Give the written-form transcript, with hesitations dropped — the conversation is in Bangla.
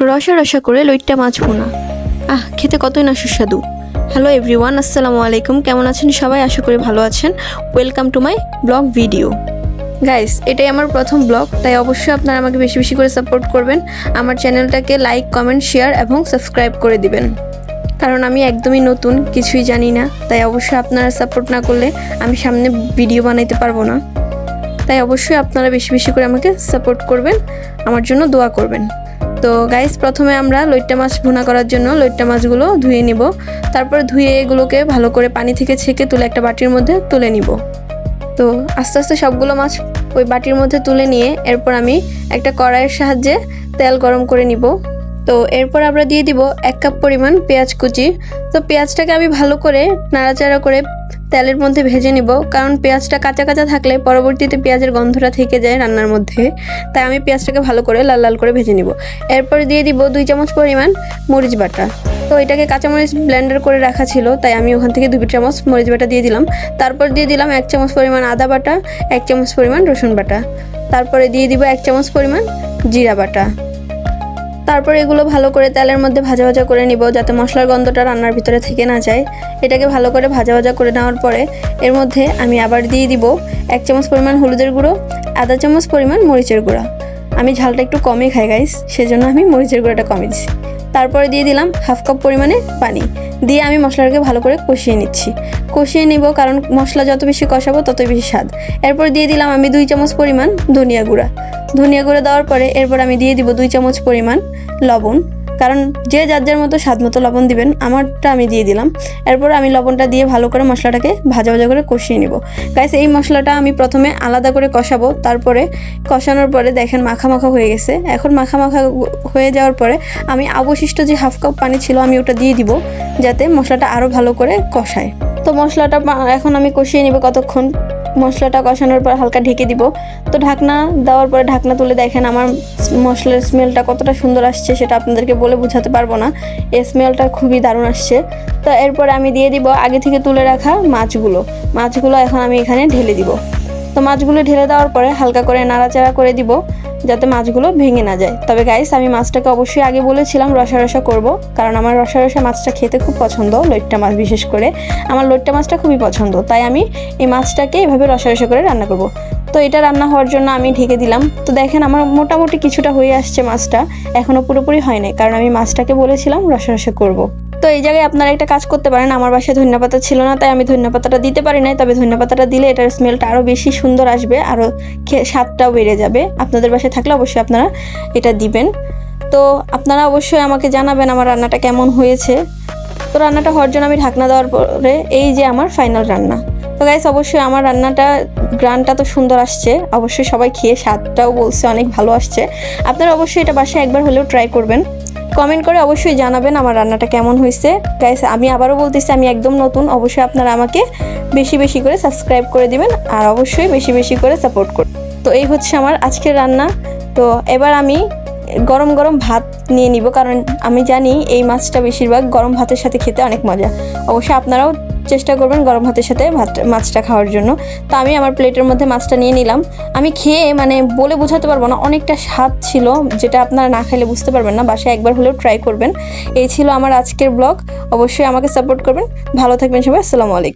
রসা রসা করে লইট্টা মাছ ভুনা। খেতে কতই না সুস্বাদু। হ্যালো এভরিওয়ান, আসসালামু আলাইকুম। কেমন আছেন সবাই? আশা করি ভালো আছেন। Welcome to my blog video. Guys, এটাই আমার প্রথম ব্লগ, তাই অবশ্যই আপনারা আমাকে বেশি বেশি করে সাপোর্ট করবেন। আমার চ্যানেলটাকে লাইক, কমেন্ট, শেয়ার এবং সাবস্ক্রাইব করে দিবেন, কারণ আমি একদমই নতুন, কিছুই জানি না। তাই অবশ্যই আপনারা সাপোর্ট না করলে আমি সামনে ভিডিও বানাইতে পারবো না। তাই অবশ্যই আপনারা বেশি বেশি করে আমাকে সাপোর্ট করবেন, আমার জন্য দোয়া করবেন। তো গাইস, প্রথমে আমরা লইট্টা মাছ ভুনা করার জন্য লইট্টা মাছগুলো ধুয়ে নিব। তারপর ধুয়ে এগুলোকে ভালো করে পানি থেকে ছেঁকে তুলে একটা বাটির মধ্যে তুলে নিব। তো আস্তে আস্তে সবগুলো মাছ ওই বাটির মধ্যে তুলে নিয়ে এরপর আমি একটা কড়াইয়ের সাহায্যে তেল গরম করে নিব। তো এরপর আমরা দিয়ে দিব 1 কাপ পরিমাণ পেঁয়াজ কুচি। তো পেঁয়াজটাকে আমি ভালো করে নাড়াচাড়া করে তেলের মধ্যে ভেজে নিব, কারণ পেঁয়াজটা কাঁচা কাঁচা থাকলে পরবর্তীতে পেঁয়াজের গন্ধটা থেকে যায় রান্নার মধ্যে। তাই আমি পেঁয়াজটাকে ভালো করে লাল লাল করে ভেজে নিব। এরপর দিয়ে দিব 2 চামচ পরিমাণ মরিচ বাটা। তো এটাকে কাঁচামরিচ ব্লেন্ডার করে রাখা ছিল, তাই আমি ওখান থেকে 2 চামচ মরিচ বাটা দিয়ে দিলাম। তারপর দিয়ে দিলাম 1 চামচ পরিমাণ আদা বাটা, 1 চামচ পরিমাণ রসুন বাটা। তারপরে দিয়ে দিব 1 চামচ পরিমাণ জিরা বাটা। তারপর এগুলো ভালো করে তেলের মধ্যে ভাজা ভাজা করে নিব, যাতে মশলার গন্ধটা রান্নার ভিতরে থেকে না যায়। এটাকে ভালো করে ভাজা ভাজা করে নেওয়ার পরে এর মধ্যে আমি আবার দিয়ে দিব 1 চামচ পরিমাণ হলুদের গুঁড়ো, আধা চামচ পরিমাণ মরিচের গুঁড়া। আমি ঝালটা একটু কমই খাই গাইস, সেজন্য আমি মরিচের গুঁড়োটা কমই দিচ্ছি। তারপরে দিয়ে দিলাম 1/2 কাপ পরিমাণে পানি দিয়ে আমি মশলাটাকে ভালো করে কষিয়ে নিব, কারণ মশলা যত বেশি কষাবো ততই বেশি স্বাদ। এরপর দিয়ে দিলাম আমি 2 চামচ পরিমাণ ধনিয়া গুঁড়া দেওয়ার পরে এরপর আমি দিয়ে দিব 2 চামচ পরিমাণ লবণ, কারণ যে যার যার মতো স্বাদ মতো লবণ দিবেন, আমারটা আমি দিয়ে দিলাম। এরপর আমি লবণটা দিয়ে ভালো করে মশলাটাকে ভাজা ভাজা করে কষিয়ে নিব। গাইস, এই মশলাটা আমি প্রথমে আলাদা করে কষাবো, তারপরে কষানোর পরে দেখেন মাখা মাখা হয়ে গেছে। এখন মাখা মাখা হয়ে যাওয়ার পরে আমি অবশিষ্ট যে 1/2 কাপ পানি ছিল আমি ওটা দিয়ে দিব, যাতে মশলাটা আরও ভালো করে কষায়। তো মশলাটা এখন আমি কষিয়ে নিব কতক্ষণ। মশলাটা কষানোর পর হালকা ঢেকে দিব। তো ঢাকনা দেওয়ার পরে ঢাকনা তুলে দেখেন আমার মশলার স্মেলটা কতটা সুন্দর আসছে, সেটা আপনাদেরকে বলে বোঝাতে পারবো না। এই স্মেলটা খুবই দারুণ আসছে। তো এরপরে আমি দিয়ে দিব আগে থেকে তুলে রাখা মাছগুলো এখন আমি এখানে ঢেলে দিব। তো মাছগুলো ঢেলে দেওয়ার পরে হালকা করে নাড়াচাড়া করে দিব, যাতে মাছগুলো ভেঙে না যায়। তবে গাইস, আমি মাছটাকে অবশ্যই আগে বলেছিলাম রসা রসা করব, কারণ আমার রসা রসা মাছটা খেতে খুব পছন্দ। লইট্টা মাছ বিশেষ করে আমার লইট্টা মাছটা খুবই পছন্দ, তাই আমি এই মাছটাকে এভাবে রসা রসা করে রান্না করব। তো এটা রান্না হওয়ার জন্য আমি ঢেকে দিলাম। তো দেখেন আমার মোটামুটি কিছুটা হয়ে আসছে মাছটা, এখনও পুরোপুরি হয় নাই, কারণ আমি মাছটাকে বলেছিলাম রসা রসা করব। তো এই জায়গায় আপনারা একটা কাজ করতে পারেন, আমার বাসায় ধনিয়াপাতা ছিল না, তাই আমি ধনিয়াপাতাটা দিতে পারি নাই। তবে ধনিয়াপাতাটা দিলে এটার স্মেলটা আরও বেশি সুন্দর আসবে, আরও স্বাদটাও বেড়ে যাবে। আপনাদের বাসায় থাকলে অবশ্যই আপনারা এটা দিবেন। তো আপনারা অবশ্যই আমাকে জানাবেন আমার রান্নাটা কেমন হয়েছে। তো রান্নাটা হওয়ার জন্য আমি ঢাকনা দেওয়ার পরে এই যে আমার ফাইনাল রান্না। তো গাইস, অবশ্যই আমার রান্নাটা গ্রানটা তো সুন্দর আসছে, অবশ্যই সবাই খেয়ে স্বাদটাও বলছে অনেক ভালো আসছে। আপনারা অবশ্যই এটা বাসায় একবার হলেও ট্রাই করবেন। কমেন্ট করে অবশ্যই জানাবেন আমার রান্নাটা কেমন হয়েছে। গাইস, আমি আবারও বলতেছি আমি একদম নতুন, অবশ্যই আপনারা আমাকে বেশি বেশি করে সাবস্ক্রাইব করে দিবেন আর অবশ্যই বেশি বেশি করে সাপোর্ট করবেন। তো এই হচ্ছে আমার আজকের রান্না। তো এবার আমি গরম গরম ভাত নিয়ে নিব, কারণ আমি জানি এই মাছটা বেশিরভাগ গরম ভাতের সাথে খেতে অনেক মজা। অবশ্যই আপনারাও চেষ্টা করবেন গরম ভাতের সাথে মাছটা খাওয়ার জন্য। তো আমি আমার প্লেটের মধ্যে মাছটা নিয়ে নিলাম। আমি খেয়ে বলে বোঝাতে পারবো না, অনেকটা স্বাদ ছিল, যেটা আপনারা না খাইলে বুঝতে পারবেন না। বাসায় একবার হলেও ট্রাই করবেন। এই ছিল আমার আজকের ব্লগ। অবশ্যই আমাকে সাপোর্ট করবেন। ভালো থাকবেন সবাই। আসসালামু আলাইকুম।